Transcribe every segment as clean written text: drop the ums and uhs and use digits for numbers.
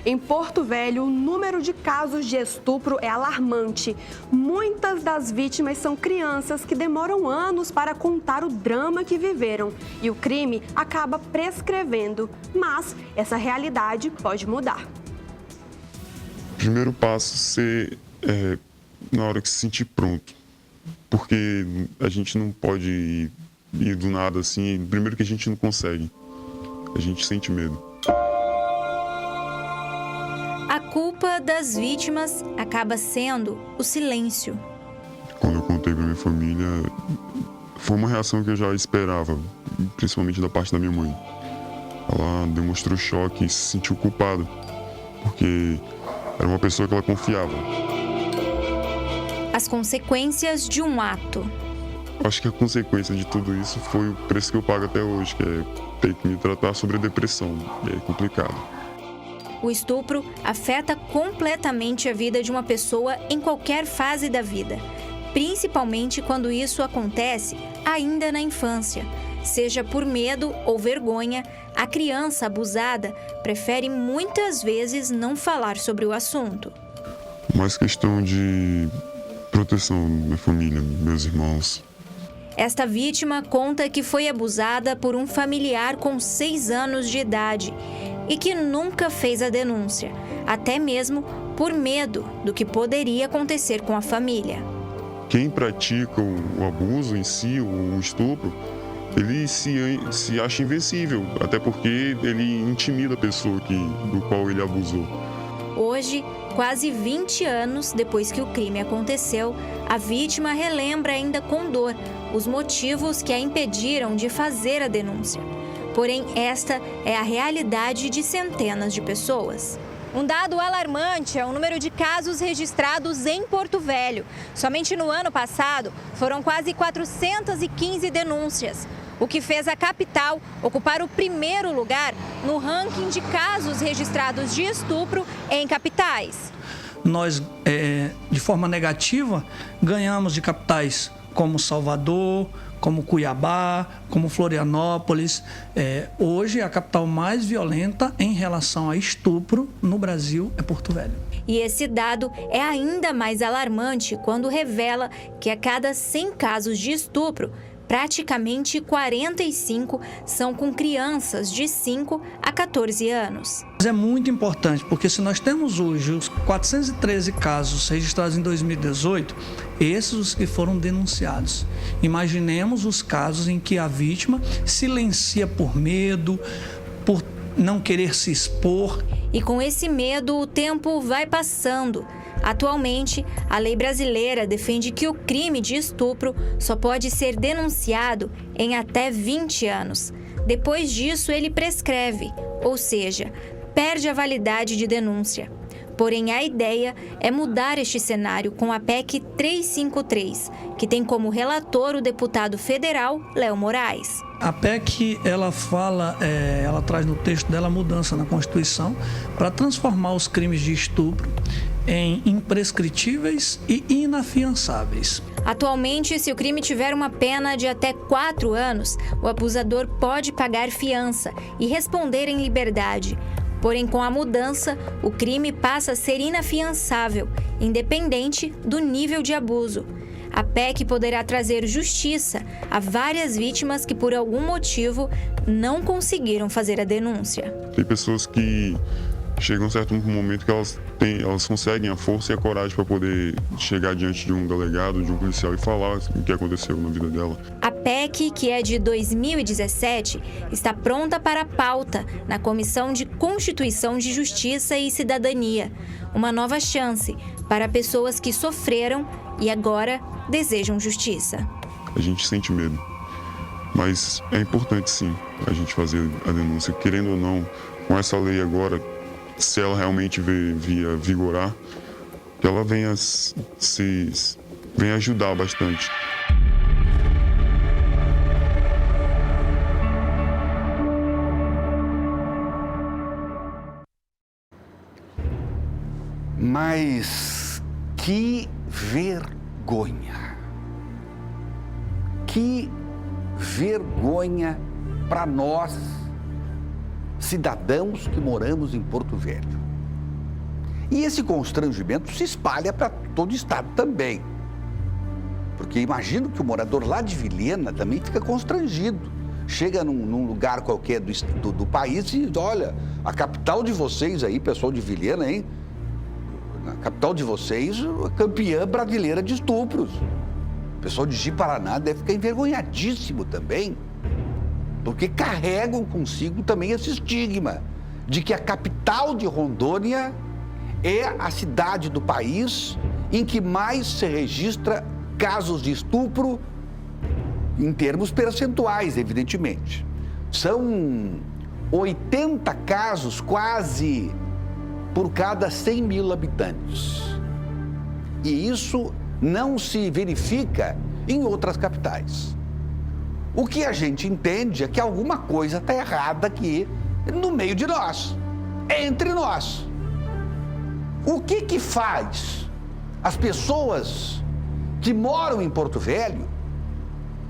Em Porto Velho, o número de casos de estupro é alarmante. Muitas das vítimas são crianças que demoram anos para contar o drama que viveram e o crime acaba prescrevendo. Mas essa realidade pode mudar. O primeiro passo ser na hora que se sentir pronto, porque a gente não pode ir do nada assim. Primeiro que a gente não consegue, a gente sente medo. A culpa das vítimas acaba sendo o silêncio. Quando eu contei para minha família, foi uma reação que eu já esperava, principalmente da parte da minha mãe. Ela demonstrou choque e se sentiu culpada, porque era uma pessoa que ela confiava. As consequências de um ato. Acho que a consequência de tudo isso foi o preço que eu pago até hoje, que é ter que me tratar sobre a depressão. E é complicado. O estupro afeta completamente a vida de uma pessoa em qualquer fase da vida, principalmente quando isso acontece ainda na infância. Seja por medo ou vergonha, a criança abusada prefere muitas vezes não falar sobre o assunto. Mais questão de proteção da minha família, meus irmãos. Esta vítima conta que foi abusada por um familiar com 6 anos de idade e que nunca fez a denúncia, até mesmo por medo do que poderia acontecer com a família. Quem pratica o abuso em si, o estupro, ele se acha invencível, até porque ele intimida a pessoa do qual ele abusou. Hoje, quase 20 anos depois que o crime aconteceu, a vítima relembra ainda com dor os motivos que a impediram de fazer a denúncia. Porém, esta é a realidade de centenas de pessoas. Um dado alarmante é o número de casos registrados em Porto Velho. Somente no ano passado, foram quase 415 denúncias, o que fez a capital ocupar o primeiro lugar no ranking de casos registrados de estupro em capitais. Nós, de forma negativa, ganhamos de capitais como Salvador, como Cuiabá, como Florianópolis. Hoje, a capital mais violenta em relação a estupro no Brasil é Porto Velho. E esse dado é ainda mais alarmante quando revela que a cada 100 casos de estupro, praticamente 45 são com crianças de 5 a 14 anos. É muito importante, porque se nós temos hoje os 413 casos registrados em 2018, esses os que foram denunciados. Imaginemos os casos em que a vítima silencia por medo, por não querer se expor. E com esse medo, o tempo vai passando. Atualmente, a lei brasileira defende que o crime de estupro só pode ser denunciado em até 20 anos. Depois disso, ele prescreve, ou seja, perde a validade de denúncia. Porém, a ideia é mudar este cenário com a PEC 353, que tem como relator o deputado federal Léo Moraes. A PEC, ela traz no texto dela a mudança na Constituição para transformar os crimes de estupro em imprescritíveis e inafiançáveis. Atualmente, se o crime tiver uma pena de até 4 anos, o abusador pode pagar fiança e responder em liberdade. Porém, com a mudança, o crime passa a ser inafiançável, independente do nível de abuso. A PEC poderá trazer justiça a várias vítimas que, por algum motivo, não conseguiram fazer a denúncia. Tem pessoas que chegam a um certo momento que elas conseguem a força e a coragem para poder chegar diante de um delegado, de um policial e falar o que aconteceu na vida dela. A PEC, que é de 2017, está pronta para a pauta na Comissão de Constituição de Justiça e Cidadania. Uma nova chance para pessoas que sofreram e agora desejam justiça. A gente sente medo, mas é importante sim a gente fazer a denúncia, querendo ou não, com essa lei agora, se ela realmente vier vigorar, que ela venha ajudar bastante. Mas que vergonha! Que vergonha para nós, cidadãos que moramos em Porto Velho. E esse constrangimento se espalha para todo o estado também. Porque imagino que o morador lá de Vilhena também fica constrangido. Chega num lugar qualquer do país e olha, a capital de vocês aí, pessoal de Vilhena, hein? Na capital de vocês, campeã brasileira de estupros. O pessoal de Ji-Paraná deve ficar envergonhadíssimo também, porque carregam consigo também esse estigma de que a capital de Rondônia é a cidade do país em que mais se registra casos de estupro, em termos percentuais, evidentemente. São 80 casos quase por cada 100 mil habitantes. E isso não se verifica em outras capitais. O que a gente entende é que alguma coisa está errada aqui no meio de nós, entre nós. O que faz as pessoas que moram em Porto Velho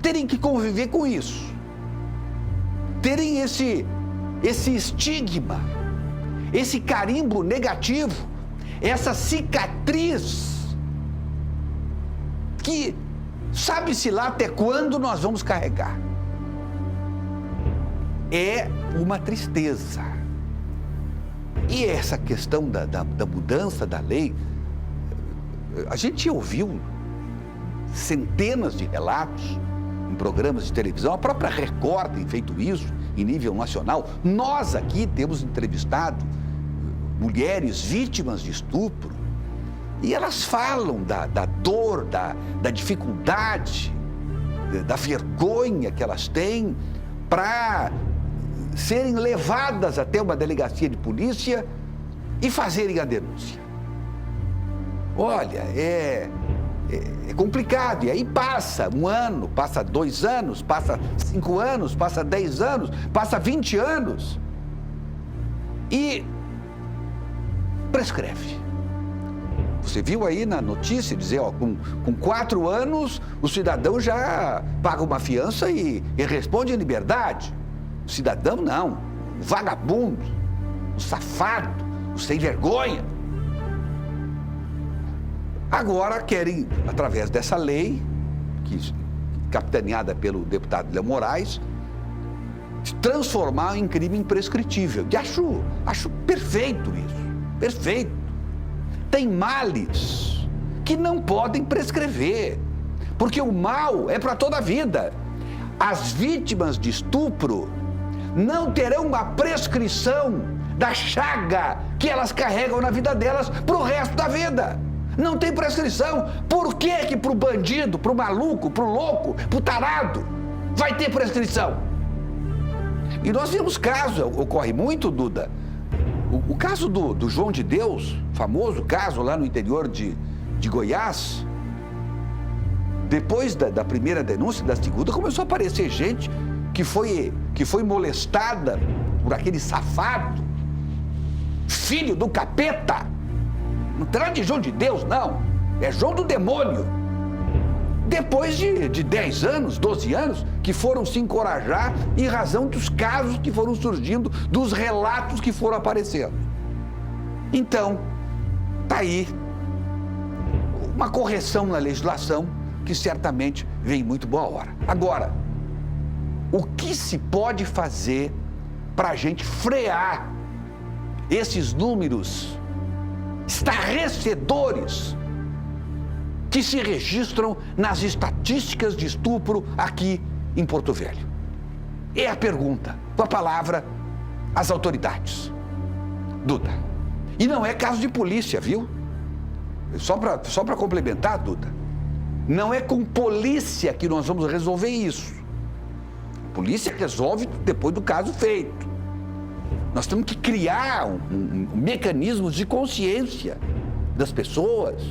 terem que conviver com isso? Terem esse estigma, esse carimbo negativo, essa cicatriz que sabe-se lá até quando nós vamos carregar. É uma tristeza. E essa questão da mudança da lei, a gente ouviu centenas de relatos em programas de televisão, a própria Record tem feito isso em nível nacional. Nós aqui temos entrevistado mulheres vítimas de estupro e elas falam da dor, da dificuldade, da vergonha que elas têm para serem levadas até uma delegacia de polícia e fazerem a denúncia. Olha, é complicado. E aí passa 1 ano, passa 2 anos, passa 5 anos, passa 10 anos, passa 20 anos e prescreve. Você viu aí na notícia dizer, ó, com 4 anos o cidadão já paga uma fiança e responde em liberdade. O cidadão não, o vagabundo, o safado, o sem vergonha. Agora querem, através dessa lei, capitaneada pelo deputado Léo Moraes, transformar em crime imprescritível. E acho perfeito isso, perfeito. Tem males que não podem prescrever, porque o mal é para toda a vida. As vítimas de estupro não terão uma prescrição da chaga que elas carregam na vida delas para o resto da vida. Não tem prescrição. Por que para o bandido, para o maluco, para o louco, para o tarado, vai ter prescrição? E nós vimos casos, ocorre muito, Duda, o caso do João de Deus, famoso caso lá no interior de Goiás. Depois da primeira denúncia, da segunda, começou a aparecer gente que foi molestada por aquele safado, filho do capeta. Não terá de João de Deus, não. É João do demônio. Depois de 10 anos, 12 anos, que foram se encorajar em razão dos casos que foram surgindo, dos relatos que foram aparecendo. Então, tá aí uma correção na legislação que certamente vem muito boa hora. Agora, o que se pode fazer para a gente frear esses números estarrecedores que se registram nas estatísticas de estupro aqui em Porto Velho? É a pergunta, com a palavra, às autoridades. Duda. E não é caso de polícia, viu? Só para complementar, Duda, não é com polícia que nós vamos resolver isso. A polícia resolve depois do caso feito. Nós temos que criar um mecanismos de consciência das pessoas,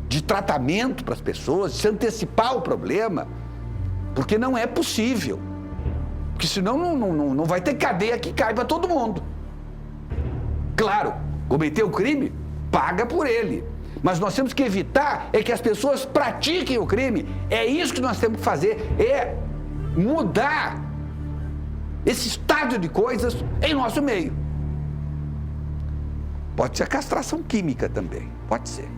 de tratamento para as pessoas, de se antecipar o problema, porque não é possível. Porque senão não vai ter cadeia que caiba todo mundo. Claro, cometeu o crime, paga por ele. Mas nós temos que evitar que as pessoas pratiquem o crime. É isso que nós temos que fazer, é mudar esse estado de coisas em nosso meio. Pode ser a castração química também, pode ser.